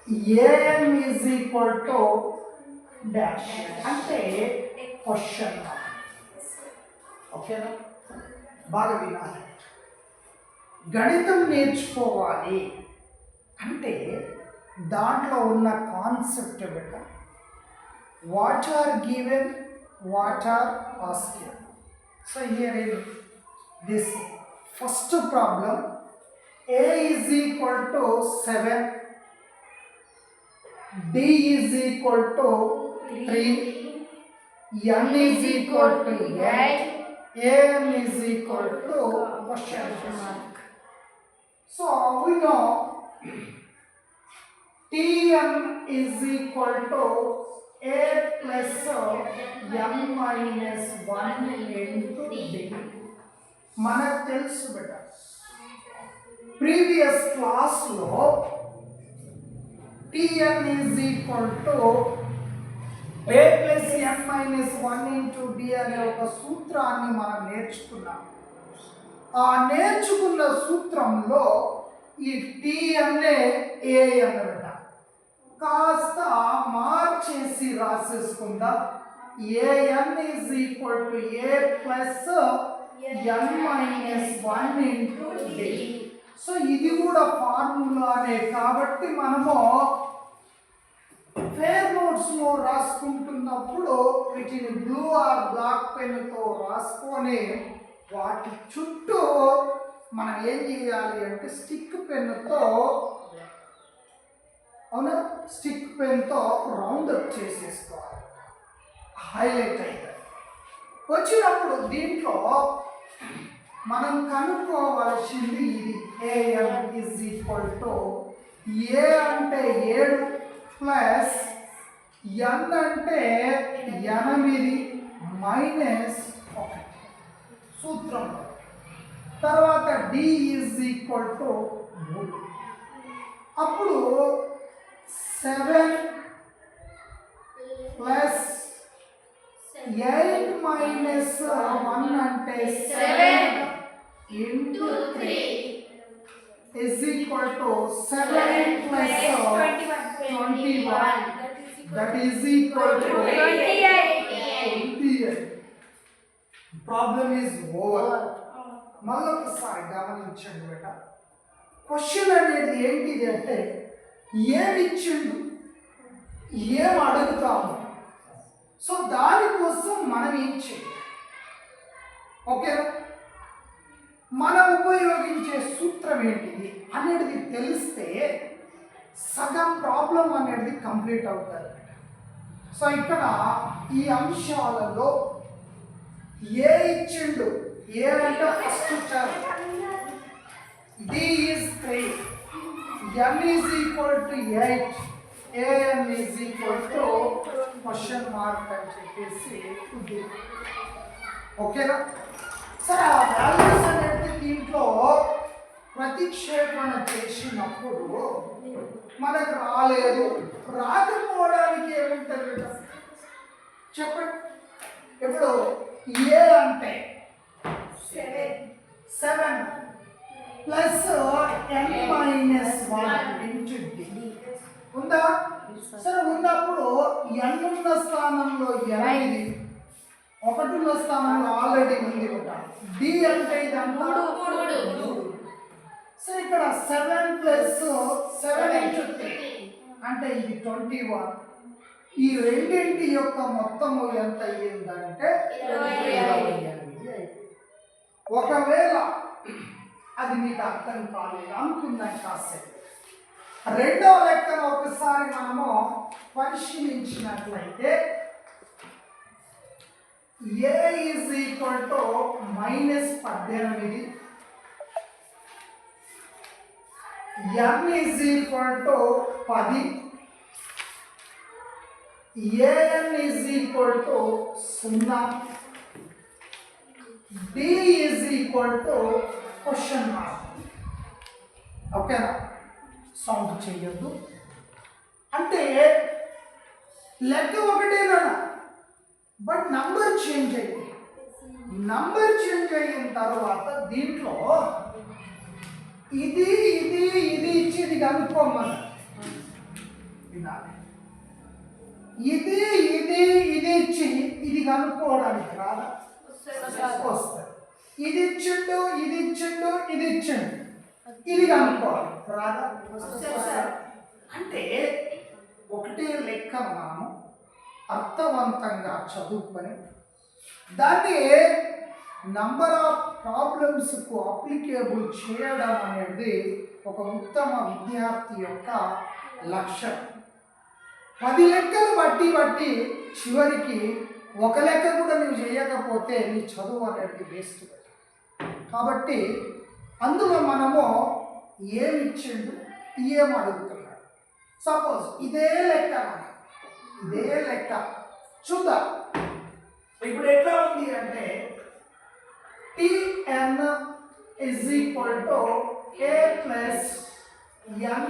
an is equal to dash అంటే question ఓకేనా? బాగా వినాలి. గణితం నేర్చుకోవాలి అంటే దాంట్లో ఉన్న కాన్సెప్ట్ బెట what are given, what are asked. So here in this first problem a is equal to 7, d is equal to 3, n is equal to 8, an is equal to question mark. So we know tn is equal to a plus n minus 1 into d. మనకు తెలుసు బెట previous క్లాస్లో tn is equal to a plus n minus 1 into d అనే ఒక సూత్రాన్ని మనం నేర్చుకున్నాం. ఆ నేర్చుకున్న సూత్రంలో ఈ tn a అన్నమాట కాస్త మార్చేసి రాసేసుకుందాం. an is equal to a plus n minus 1 into d. So ఇది కూడా ఫార్ములానే కాబట్టి మనము ఫేర్ నోట్స్లో రాసుకుంటున్నప్పుడు వీటిని బ్లూ ఆర్ బ్లాక్ పెన్తో రాసుకొని వాటి చుట్టూ మనం ఏం చేయాలి అంటే స్టిక్ పెన్తో అవునా స్టిక్ పెన్తో రౌండప్ చేసేసుకోవాలి. హైలైట్ అయ్యాయి వచ్చినప్పుడు దీంట్లో మనం కనుక్కోవాల్సింది ఇది an is equal to a అంటే 7 ప్లస్ n అంటే 8 మైనస్ 1 సూత్రం. తర్వాత d is equal to 3. అప్పుడు 7 ప్లస్ 8 మైనస్ 1 అంటే 7 into 3 is equal to 7 plus 21 that is equal to 28. Problem is over. మళ్ళొకసారి గమనించండి బేట క్వశ్చన్ అనేది ఏంటిది అంటే ఏమి ఇచ్చిండు ఏం అడుగుతాము. సో దానికోసం మనం ఏం చేయాలి ఓకేనా? మనం ఉపయోగించే సూత్రం ఏంటిది అనేది తెలిస్తే సగం ప్రాబ్లం అనేది కంప్లీట్ అవుతుంది. సో ఇక్కడ ఈ అంశాలలో ఏ ఇచ్చిండు ఏ అంటే first term d is 3, n is equal to 8, an is equal to question mark అని చెప్పేసి ఓకేనా? సరే ఆ వాల్యూస్ అనేది దీంట్లో ప్రతిక్షేపణ చేసినప్పుడు మనకు రాలేదు. రాకపోవడానికి ఏముంటుంది చెప్పండి. ఇప్పుడు ఏ అంటే 7 plus n minus 1 into d ఉందా? సరే ఉన్నప్పుడు n ఉన్న స్థానంలో 8, 1 ఉన్న స్థానంలో ఆల్రెడీ ఉంది కదా. d అంటే ఇదంతా 3. సో ఇక్కడ 7 ప్లస్ 7 ఇంటూ 3 అంటే ఇది 21. ఈ రెండింటి యొక్క మొత్తము ఎంత అయ్యిందంటే 28. ఒకవేళ అది మీకు అర్థం కాలేదు అనుకుందాం కాసేపు రెండో లెక్కను ఒకసారి మనము పరిశీలించినట్లయితే a is equal to -18, n is equal to 10, an is equal to 0, d is equal to question mark. ఓకేనా? సౌండ్ చేయొద్దు. అంటే లెక్క ఒకటేనా బట్ నంబర్ చేంజ్ అయింది. నంబర్ చేంజ్ అయిన తర్వాత దీంట్లో ఇది ఇది ఇది ఇచ్చేది కనుక్కోమని వినాలి. ఇది ఇది ఇది ఇచ్చి ఇది కనుక్కోవడానికి రాదా? వస్తుంది. ఇది ఇచ్చిండు ఇది ఇచ్చిండు ఇది ఇచ్చిండు ఇది కనుక్కోవాలి రాదా? అంటే ఒకటే లెక్క మనము అర్థవంతంగా చదువుకొని దాన్ని నంబర్ ఆఫ్ ప్రాబ్లమ్స్కు అప్లికేబుల్ చేయడం అనేది ఒక ఉత్తమ విద్యార్థి యొక్క లక్ష్యం. 10 లెక్కలు బట్టి చివరికి ఒక లెక్క కూడా నువ్వు చేయకపోతే నీ చదువు అనేది వేస్ట్. కాబట్టి అందులో మనము ఏమి ఇచ్చిండు ఏం అడుగుతున్నాడు. సపోజ్ ఇదే లెక్క చూద్దాం. ఇప్పుడు ఎట్లా ఉంది అంటే Tn = a + n